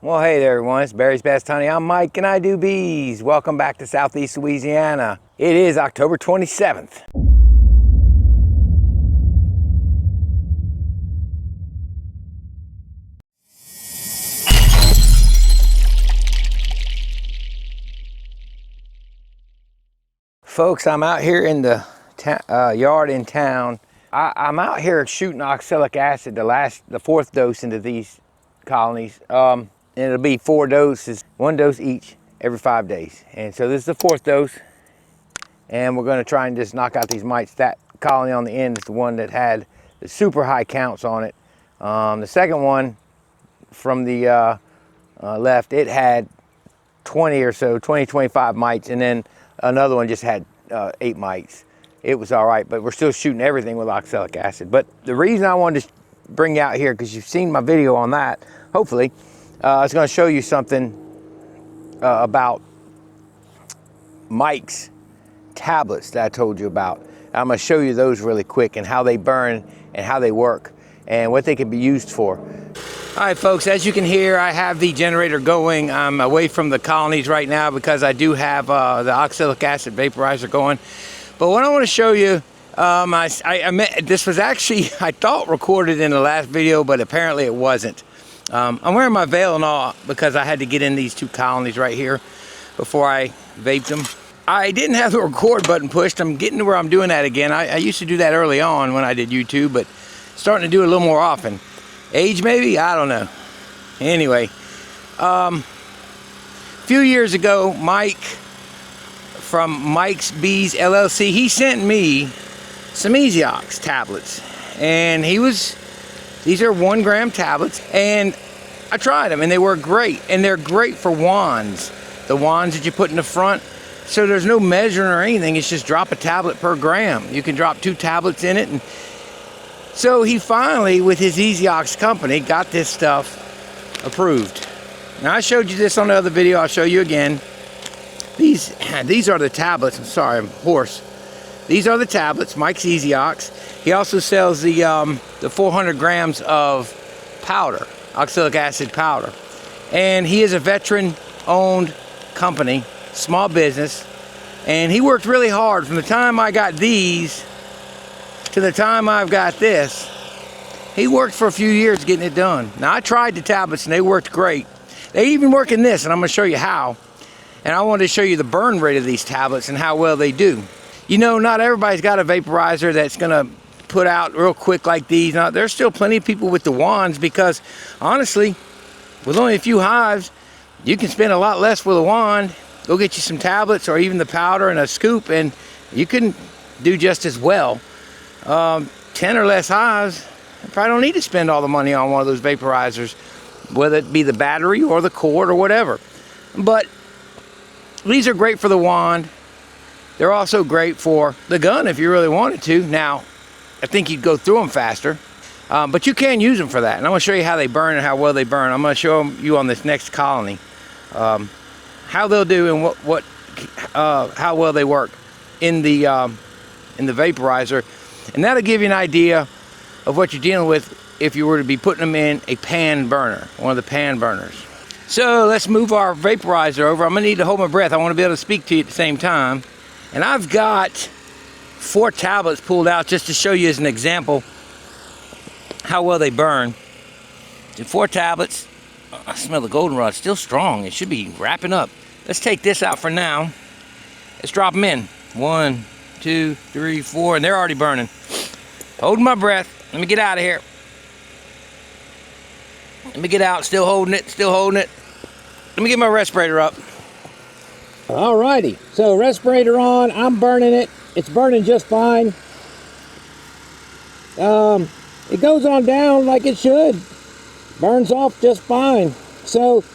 Well, hey there everyone, it's Barry's Best Honey. I'm Mike and I do bees. Welcome back to Southeast Louisiana. It is October 27th. Folks, I'm out here in the yard in town. I'm out here shooting oxalic acid, the fourth dose into these colonies. And it'll be 4 doses, 1 dose each every 5 days. And so this is the 4th dose. And we're gonna try and just knock out these mites. That colony on the end is the one that had the super high counts on it. The second one from the left, it had 20 or so, 20, 25 mites. And then another one just had 8 mites. It was all right, but we're still shooting everything with oxalic acid. But the reason I wanted to bring you out here, because you've seen my video on that, hopefully, it's going to show you something about Mike's tablets that I told you about. I'm going to show you those really quick and how they burn and how they work and what they can be used for. All right, folks, as you can hear, I have the generator going. I'm away from the colonies right now because I do have the oxalic acid vaporizer going. But what I want to show you, this was actually, I thought, recorded in the last video, but apparently it wasn't. I'm wearing my veil and all because I had to get in these 2 colonies right here before I vaped them. I didn't have the record button pushed. I'm getting to where I'm doing that again. I used to do that early on when I did YouTube, but starting to do it a little more often. Age maybe? I don't know. Anyway, a few years ago, Mike from Mike's Bees LLC, he sent me some Easy Ox tablets. And these are 1 gram tablets, and I tried them and they work great. And they're great for wands. The wands that you put in the front. So there's no measuring or anything, it's just drop a tablet per gram. You can drop 2 tablets in it. And so he finally, with his Easy Ox company, got this stuff approved. Now I showed you this on the other video, I'll show you again. These are the tablets. I'm sorry, I'm hoarse. These are the tablets, Mike's Easy Ox. He also sells the 400 grams of powder, oxalic acid powder. And he is a veteran-owned company, small business. And he worked really hard from the time I got these to the time I've got this. He worked for a few years getting it done. Now I tried the tablets and they worked great. They even work in this, and I'm gonna show you how. And I wanted to show you the burn rate of these tablets and how well they do. You know, not everybody's got a vaporizer that's gonna put out real quick like these. Now, there's still plenty of people with the wands because, honestly, with only a few hives, you can spend a lot less with a wand. Go get you some tablets or even the powder and a scoop, and you can do just as well. 10 or less hives, you probably don't need to spend all the money on one of those vaporizers, whether it be the battery or the cord or whatever. But these are great for the wand. They're also great for the gun if you really wanted to. Now, I think you'd go through them faster, but you can use them for that. And I'm going to show you how they burn and how well they burn. I'm going to show you on this next colony how they'll do and how well they work in the vaporizer, and that'll give you an idea of what you're dealing with if you were to be putting them in a pan burner, one of the pan burners. So let's move our vaporizer over. I'm going to need to hold my breath. I want to be able to speak to you at the same time. And I've got 4 tablets pulled out just to show you as an example how well they burn. And 4 tablets. I smell the goldenrod, still strong. It should be wrapping up. Let's take this out for now. Let's drop them in. 1, 2, 3, 4, and they're already burning. Holding my breath. Let me get out of here. Let me get out, still holding it, still holding it. Let me get my respirator up. Alrighty, so respirator on, I'm burning it. It's burning just fine. It goes on down like it should. Burns off just fine. So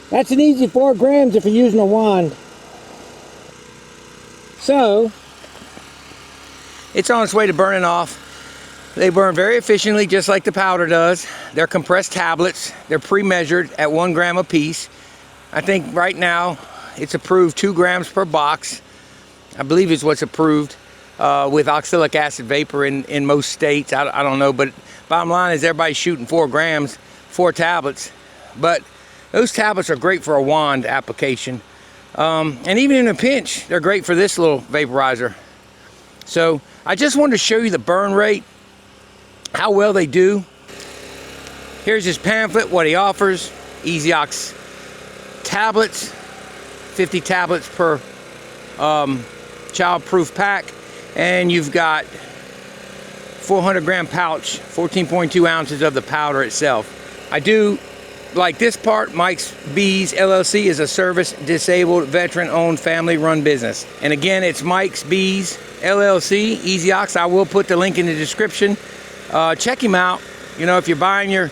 that's an easy 4 grams if you're using a wand. So it's on its way to burning off. They burn very efficiently, just like the powder does. They're compressed tablets. They're pre-measured at 1 gram a piece. I think right now it's approved 2 grams per box. I believe is what's approved with oxalic acid vapor in most states. I don't know, but bottom line is everybody's shooting 4 grams, 4 tablets. But Those tablets are great for a wand application. And even in a pinch, they're great for this little vaporizer. So I just wanted to show you the burn rate, how well they do. Here's his pamphlet, what he offers. Easy Ox tablets, 50 tablets per child-proof pack. And you've got 400 gram pouch, 14.2 ounces of the powder itself. I do like this part. Mike's Bees LLC is a service disabled veteran owned family run business. And again, it's Mike's Bees LLC, Easy Ox. I will put the link in the description. Check him out. You know, if you're buying your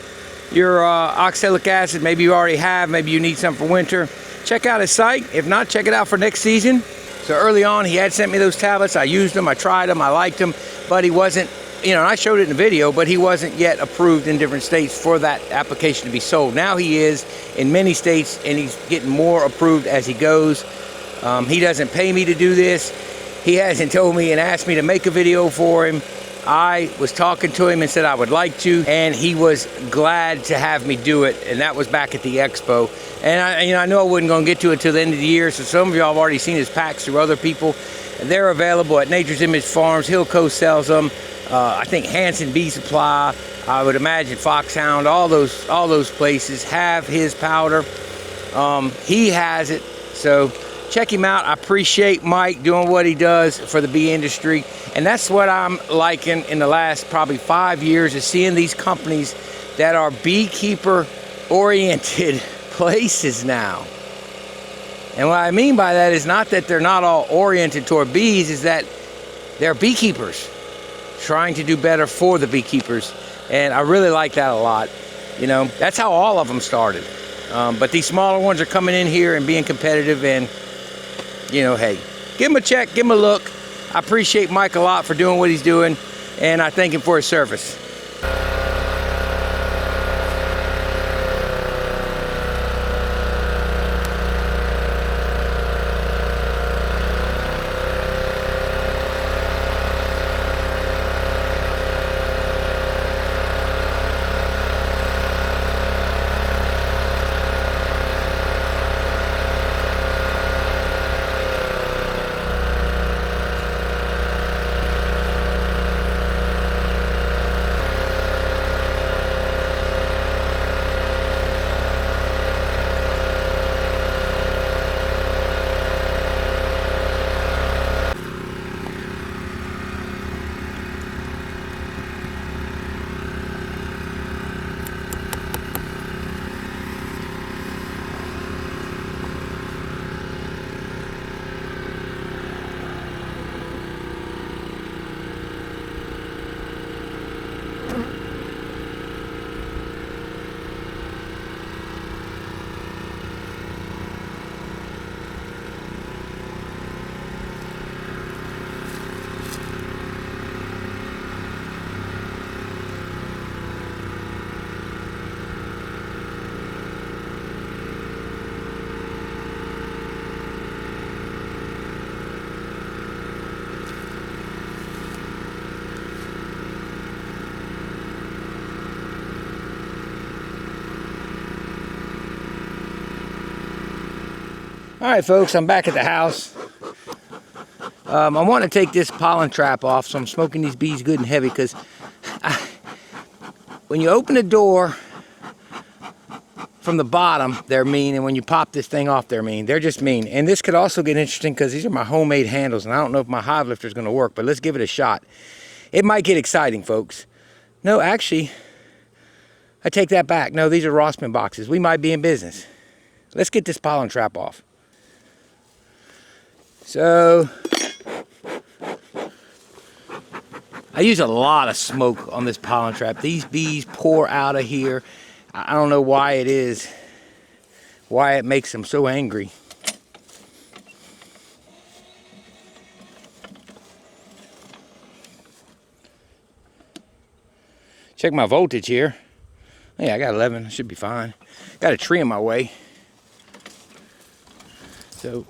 oxalic acid, maybe you already have, maybe you need some for winter, check out his site. If not, check it out for next season. So early on, he had sent me those tablets. I used them, I tried them, I liked them, but he wasn't, you know, and I showed it in the video, but he wasn't yet approved in different states for that application to be sold. Now he is in many states, and he's getting more approved as he goes. He doesn't pay me to do this. He hasn't told me and asked me to make a video for him. I was talking to him and said I would like to, and he was glad to have me do it, and that was back at the expo. And I know I wasn't going to get to it till the end of the year, so some of y'all have already seen his packs through other people. They're available at Nature's Image Farms. Hill Coast sells them. I think Hanson Bee Supply, I would imagine Foxhound, all those places have his powder. He has it, so check him out. I appreciate Mike doing what he does for the bee industry, and that's what I'm liking in the last probably 5 years, is seeing these companies that are beekeeper oriented places now. And what I mean by that is not that they're not all oriented toward bees, is that they're beekeepers trying to do better for the beekeepers, and I really like that a lot. You know, that's how all of them started, but these smaller ones are coming in here and being competitive, and you know, hey, give him a check, give him a look. I appreciate Mike a lot for doing what he's doing, and I thank him for his service. All right, folks, I'm back at the house. I want to take this pollen trap off, so I'm smoking these bees good and heavy, because when you open the door from the bottom, they're mean, and when you pop this thing off, they're mean. They're just mean. And this could also get interesting, because these are my homemade handles, and I don't know if my hive lifter is going to work, but let's give it a shot. It might get exciting, folks. No, actually, I take that back. No, these are Rossmann boxes. We might be in business. Let's get this pollen trap off. So, I use a lot of smoke on this pollen trap. These bees pour out of here. I don't know why it is, why it makes them so angry. Check my voltage here. Yeah, I got 11, I should be fine. Got a tree in my way. So,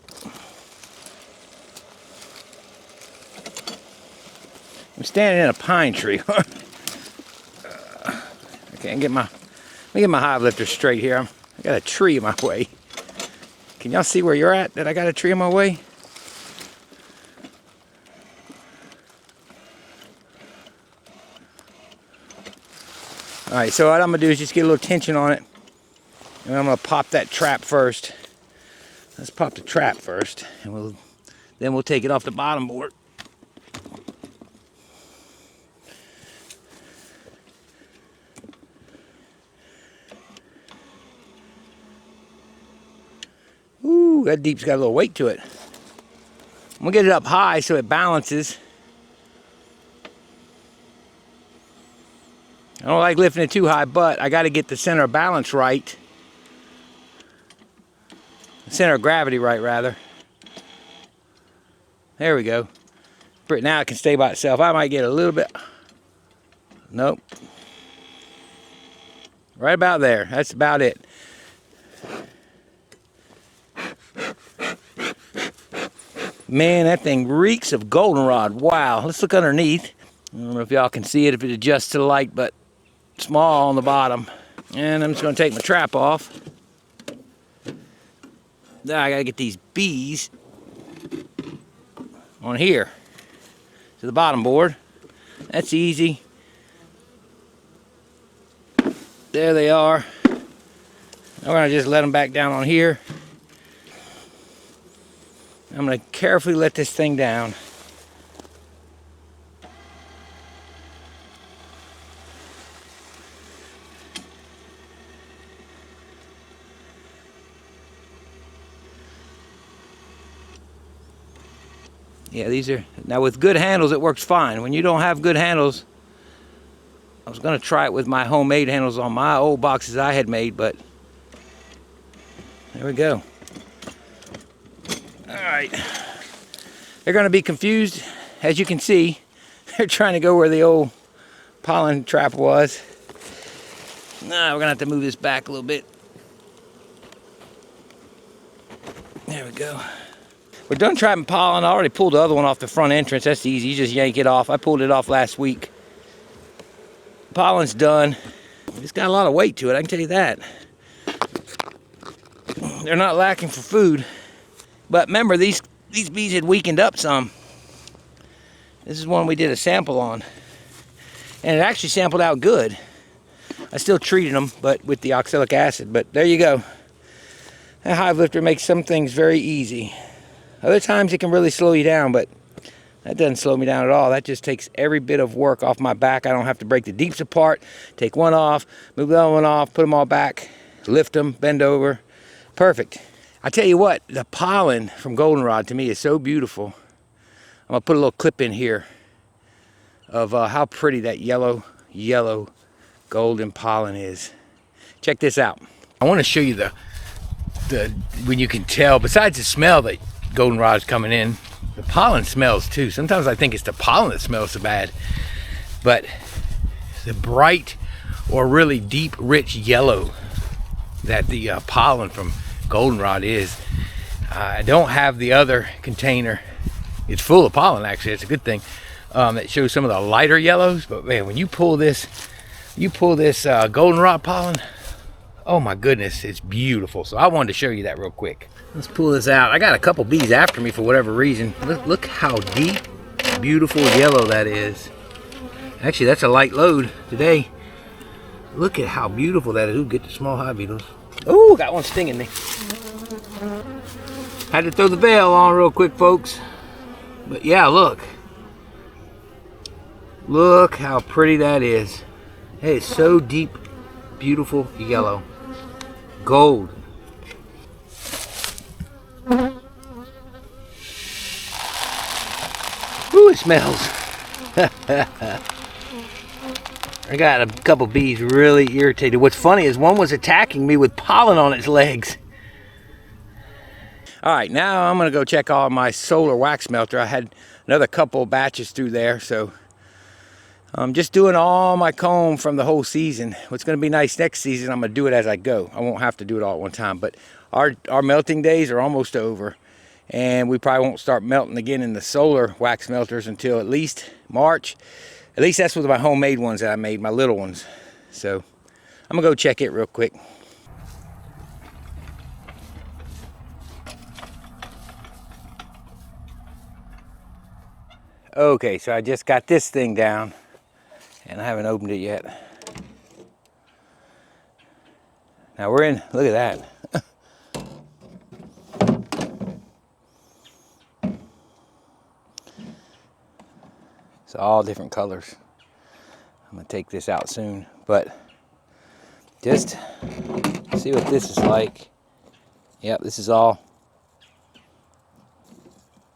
I'm standing in a pine tree. I can't get my, let me get my hive lifter straight here. I got a tree in my way. Can y'all see where you're at, that I got a tree in my way? All right, so what I'm gonna do is just get a little tension on it. And I'm gonna pop that trap first. Let's pop the trap first, and then we'll take it off the bottom board. Ooh, that deep's got a little weight to it. I'm gonna get it up high so it balances. I don't like lifting it too high, but I got to get the center of balance right. The center of gravity right, rather. There we go. Now it can stay by itself. I might get a little bit. Nope. Right about there. That's about it. Man, that thing reeks of goldenrod. Wow. Let's look underneath. I don't know if y'all can see it if it adjusts to the light, but small on the bottom. And I'm just going to take my trap off. Now I got to get these bees on here to the bottom board. That's easy. There they are. I'm going to just let them back down on here. I'm going to carefully let this thing down. Yeah, these are, now with good handles it works fine. When you don't have good handles, I was going to try it with my homemade handles on my old boxes I had made, but there we go. Alright. They're going to be confused. As you can see, they're trying to go where the old pollen trap was. Now we're going to have to move this back a little bit. There we go. We're done trapping pollen. I already pulled the other one off the front entrance. That's easy. You just yank it off. I pulled it off last week. Pollen's done. It's got a lot of weight to it, I can tell you that. They're not lacking for food. But remember, these bees had weakened up some. This is one we did a sample on. And it actually sampled out good. I still treated them, but with the oxalic acid. But there you go. That hive lifter makes some things very easy. Other times it can really slow you down, but that doesn't slow me down at all. That just takes every bit of work off my back. I don't have to break the deeps apart, take one off, move the other one off, put them all back, lift them, bend over. Perfect. I tell you what, the pollen from goldenrod to me is so beautiful. I'm gonna put a little clip in here of how pretty that yellow golden pollen is. Check this out. I want to show you the when you can tell, besides the smell that goldenrod is coming in, the pollen smells too. Sometimes I think it's the pollen that smells so bad, but the bright or really deep rich yellow that the pollen from goldenrod is. I don't have the other container. It's full of pollen, actually. It's a good thing. That shows some of the lighter yellows, but man, when you pull this goldenrod pollen, oh my goodness, it's beautiful. So I wanted to show you that real quick. Let's pull this out. I got a couple bees after me for whatever reason. Look how deep, beautiful yellow that is. Actually, that's a light load today. Look at how beautiful that is. Ooh, get the small hive beetles. Ooh, got one stinging me. Had to throw the veil on real quick, folks. But yeah, look. Look how pretty that is. It is so deep, beautiful yellow. Gold. Ooh, it smells. I got a couple bees really irritated. What's funny is one was attacking me with pollen on its legs. All right, now I'm gonna go check all my solar wax melter. I had another couple batches through there, so I'm just doing all my comb from the whole season. What's gonna be nice next season, I'm gonna do it as I go. I won't have to do it all at one time, but our melting days are almost over, and we probably won't start melting again in the solar wax melters until at least March. At least that's with my homemade ones that I made, my little ones. So I'm gonna go check it real quick. Okay, so I just got this thing down and I haven't opened it yet. Now we're in, look at that. It's all different colors. I'm gonna take this out soon, but just see what this is like. Yep, this is all,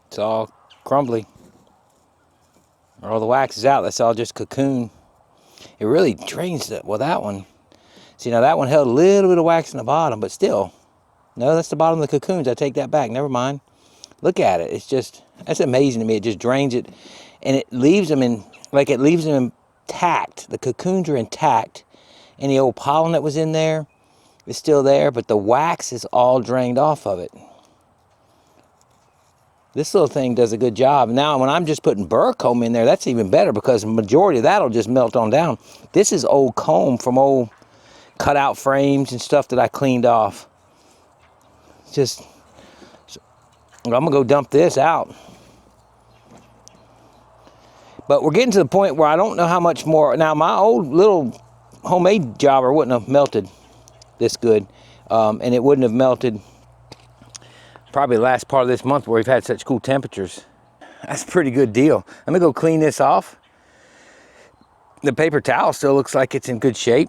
it's all crumbly. All the wax is out, that's all just cocoon. It really drains the, well that one, see now that one held a little bit of wax in the bottom, but still, no, that's the bottom of the cocoons. I take that back, never mind. Look at it, it's just, that's amazing to me. It just drains it and it leaves them in, like it leaves them intact. The cocoons are intact. Any old pollen that was in there is still there, but the wax is all drained off of it. This little thing does a good job. Now, when I'm just putting burr comb in there, that's even better because the majority of that will just melt on down. This is old comb from old cutout frames and stuff that I cleaned off. Just, I'm gonna go dump this out. But we're getting to the point where I don't know how much more. Now, my old little homemade jobber wouldn't have melted this good. And it wouldn't have melted probably the last part of this month where we've had such cool temperatures. That's a pretty good deal. I'm gonna go clean this off. The paper towel still looks like it's in good shape.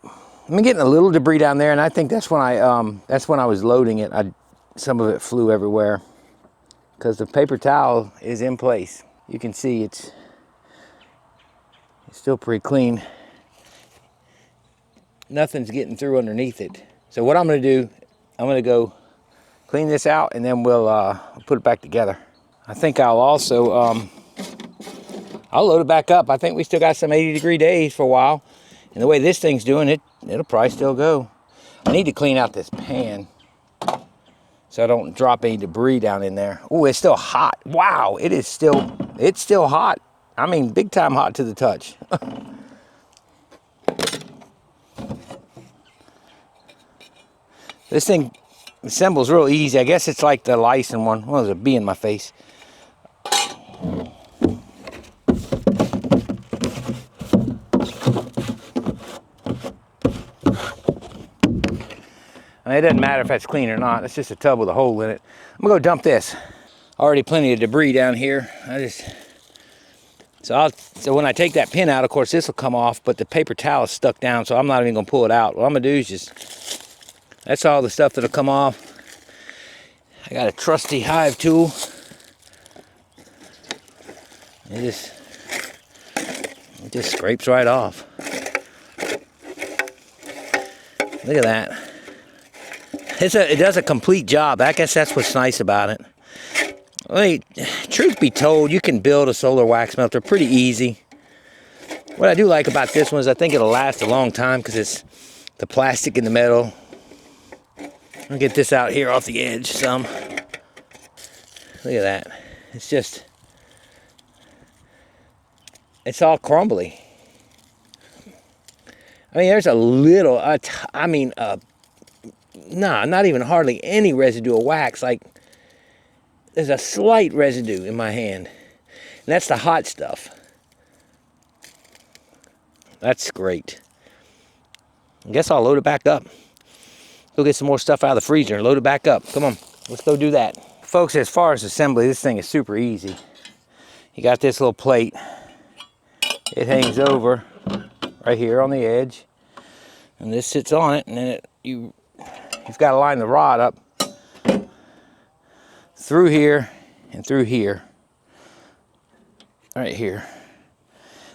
I'm getting a little debris down there, and I think that's when I was loading it. Some of it flew everywhere because the paper towel is in place. You can see it's still pretty clean. Nothing's getting through underneath it. So what I'm gonna do, I'm gonna go clean this out and then we'll put it back together. I think I'll also, I'll load it back up. I think we still got some 80-degree days for a while. And the way this thing's doing it, it'll probably still go. I need to clean out this pan so I don't drop any debris down in there. Oh, it's still hot. Wow, it's still hot. I mean, big time hot to the touch. This thing assembles real easy. I guess it's like the Lyson one. Well, there's a bee in my face. I mean, it doesn't matter if that's clean or not. It's just a tub with a hole in it. I'm gonna go dump this. Already plenty of debris down here. So when I take that pin out, of course, this will come off, but the paper towel is stuck down, so I'm not even gonna pull it out. What I'm gonna do is just, that's all the stuff that'll come off. I got a trusty Hive tool. It just scrapes right off. Look at that. It does a complete job. I guess that's what's nice about it. Wait, truth be told, you can build a solar wax melter pretty easy. What I do like about this one is I think it'll last a long time because it's the plastic in the metal. I'll get this out here off the edge some. Look at that. It's just, it's all crumbly. I mean, there's a little, not even hardly any residue of wax. Like, there's a slight residue in my hand. And that's the hot stuff. That's great. I guess I'll load it back up. Go get some more stuff out of the freezer and load it back up. Come on, let's go do that. Folks, as far as assembly, this thing is super easy. You got this little plate. It hangs over right here on the edge. And this sits on it, and then you've got to line the rod up through here and through here. Right here.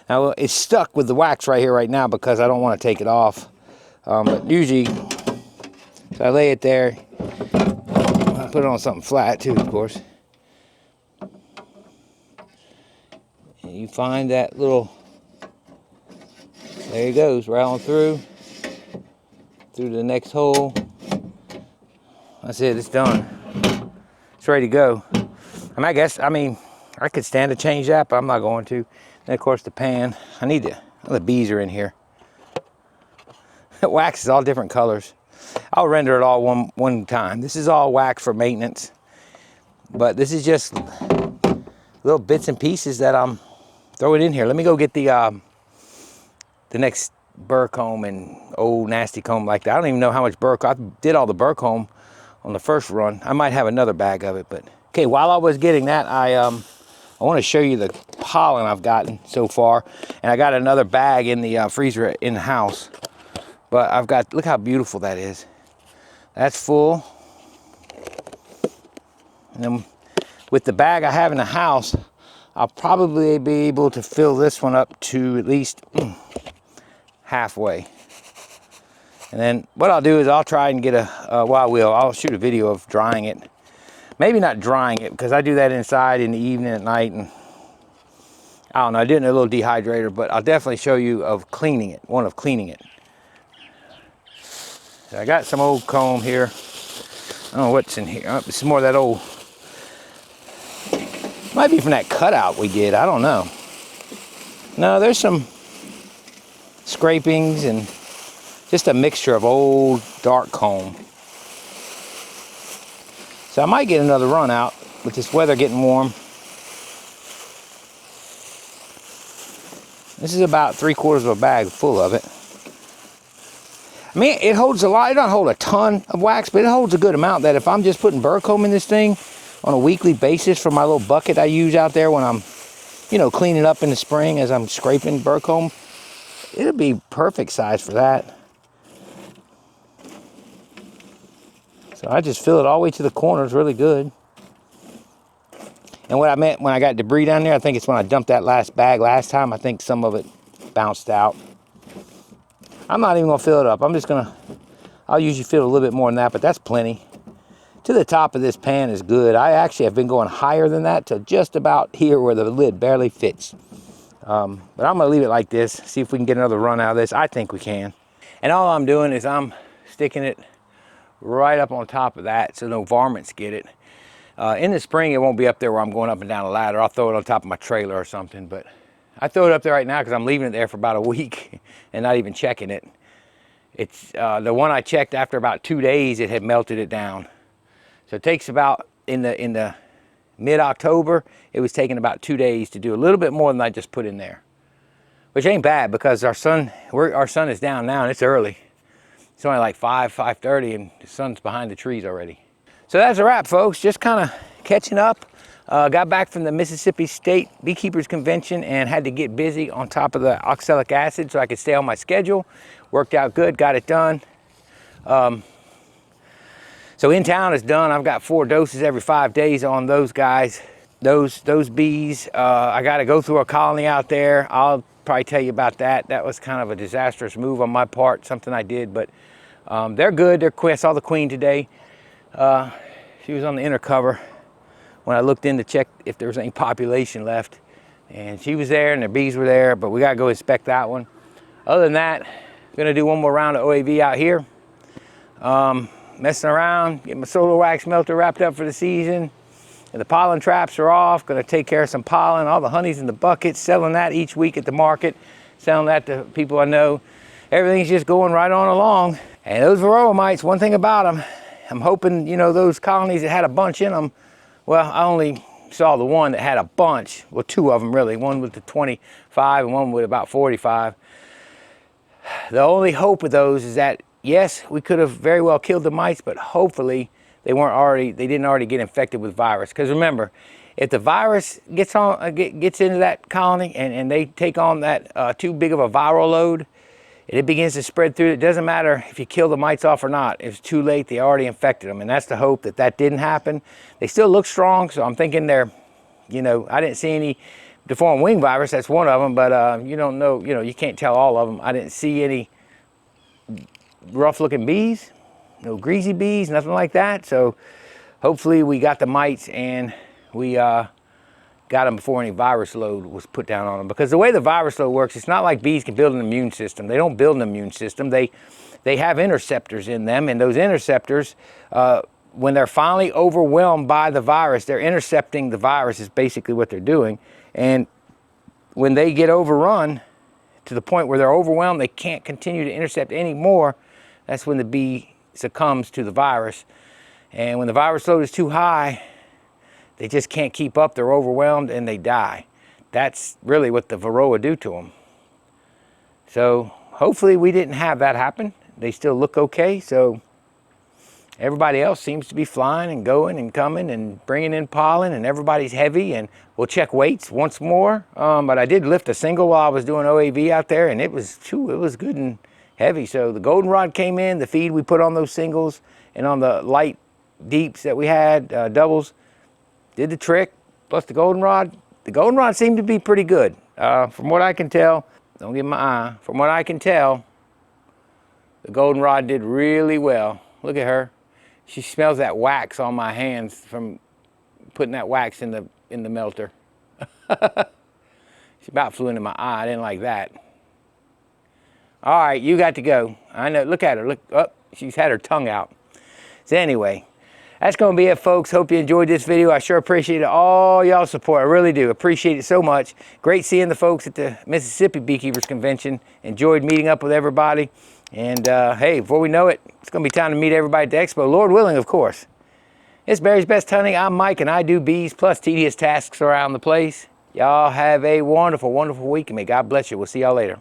Now, it's stuck with the wax right here right now because I don't want to take it off. But usually, so I lay it there. I put it on something flat too, of course. And you find that little, there it goes, right on through to the next hole. That's it, it's done. It's ready to go. And I mean, I could stand to change that, but I'm not going to. And of course the pan, the bees are in here. The wax is all different colors. I'll render it all one time. This is all wax for maintenance. But this is just little bits and pieces that I'm throw it in here. Let me go get the next burr comb and old nasty comb like that. I don't even know how much burr comb. I did all the burr comb on the first run. I might have another bag of it, but okay. While I was getting that, I want to show you the pollen I've gotten so far, and I got another bag in the freezer in the house. But I've got, look how beautiful that is. That's full. And then with the bag I have in the house, I'll probably be able to fill this one up to at least halfway. And then what I'll do is I'll try and get I'll shoot a video of drying it. Maybe not drying it, because I do that inside in the evening at night, and I don't know, I did it in a little dehydrator, but I'll definitely show you of cleaning it, cleaning it. So I got some old comb here. I don't know what's in here. Oh, it's more of that old, might be from that cutout we did, I don't know. No, there's some scrapings and just a mixture of old dark comb. So I might get another run out with this weather getting warm. This is about 3/4 of a bag full of it. I mean, it holds a lot. It doesn't hold a ton of wax, but it holds a good amount that if I'm just putting burr comb in this thing on a weekly basis for my little bucket I use out there when I'm, you know, cleaning up in the spring as I'm scraping burr comb, it'll be perfect size for that. So I just fill it all the way to the corners really good. And what I meant when I got debris down there, I think it's when I dumped that last bag last time, I think some of it bounced out. I'm not even gonna fill it up. I'll usually fill a little bit more than that, but that's plenty. To the top of this pan is good. I actually have been going higher than that to just about here where the lid barely fits. But I'm gonna leave it like this, see if we can get another run out of this. I think we can. And all I'm doing is I'm sticking it right up on top of that so no varmints get it. In the spring, it won't be up there where I'm going up and down a ladder. I'll throw it on top of my trailer or something, but I throw it up there right now because I'm leaving it there for about a week and not even checking it. It's the one I checked after about 2 days, it had melted it down. So it takes about, in the mid-October, it was taking about 2 days to do a little bit more than I just put in there. Which ain't bad because our sun is down now and it's early. It's only like 5:30 and the sun's behind the trees already. So that's a wrap, folks. Just kind of catching up. Got back from the Mississippi State Beekeepers Convention and had to get busy on top of the oxalic acid so I could stay on my schedule. Worked out good, got it done. So in town is done. I've got 4 doses every 5 days on those guys. Those bees, I got to go through a colony out there. I'll probably tell you about that. That was kind of a disastrous move on my part, something I did, but they're good. They're quick. I saw the queen today. She was on the inner cover when I looked in to check if there was any population left, and she was there and the bees were there, but we got to go inspect that one. Other than that, I'm going to do one more round of OAV out here. Messing around, get my solar wax melter wrapped up for the season. And the pollen traps are off. Going to take care of some pollen, all the honey's in the bucket, selling that each week at the market, selling that to people I know. Everything's just going right on along. And those varroa mites, one thing about them, I'm hoping, you know, those colonies that had a bunch in them, well, I only saw the one that had a bunch, well, 2 of them really, one with the 25 and one with about 45. The only hope with those is that, yes, we could have very well killed the mites, but hopefully they didn't already get infected with virus. Because remember, if the virus gets into that colony and they take on that too big of a viral load, and it begins to spread through, it doesn't matter if you kill the mites off or not. It's too late, they already infected them. And that's the hope that that didn't happen. They still look strong, so I'm thinking they're, you know, I didn't see any deformed wing virus, that's one of them, but you don't know, you know, you can't tell all of them. I didn't see any rough looking bees, no greasy bees, nothing like that. So hopefully we got the mites and we got them before any virus load was put down on them. Because the way the virus load works, it's not like bees can build an immune system. They don't build an immune system. They have interceptors in them, and those interceptors, when they're finally overwhelmed by the virus, they're intercepting the virus is basically what they're doing. And when they get overrun to the point where they're overwhelmed, they can't continue to intercept anymore, that's when the bee succumbs to the virus. And when the virus load is too high, they just can't keep up, they're overwhelmed and they die. that's really what the varroa do to them. So hopefully we didn't have that happen. They still look okay. So everybody else seems to be flying and going and coming and bringing in pollen, and everybody's heavy. And we'll check weights once more. But I did lift a single while I was doing OAV out there, and it was good and heavy. So the goldenrod came in, the feed we put on those singles and on the light deeps that we had, doubles, did the trick. Plus the goldenrod seemed to be pretty good. From what I can tell, don't give my eye, from what I can tell, the goldenrod did really well. Look at her. She smells that wax on my hands from putting that wax in the melter. She about flew into my eye. I didn't like that. All right, you got to go. I know, look at her, look up. Oh, she's had her tongue out. So anyway, that's gonna be it, folks. Hope you enjoyed this video. I sure appreciate all y'all's support. I really do, appreciate it so much. Great seeing the folks at the Mississippi Beekeepers Convention. Enjoyed meeting up with everybody. And hey, before we know it, it's gonna be time to meet everybody at the expo, Lord willing, of course. It's Barry's Best Hunting. I'm Mike, and I do bees plus tedious tasks around the place. Y'all have a wonderful, wonderful week, and may God bless you. We'll see y'all later.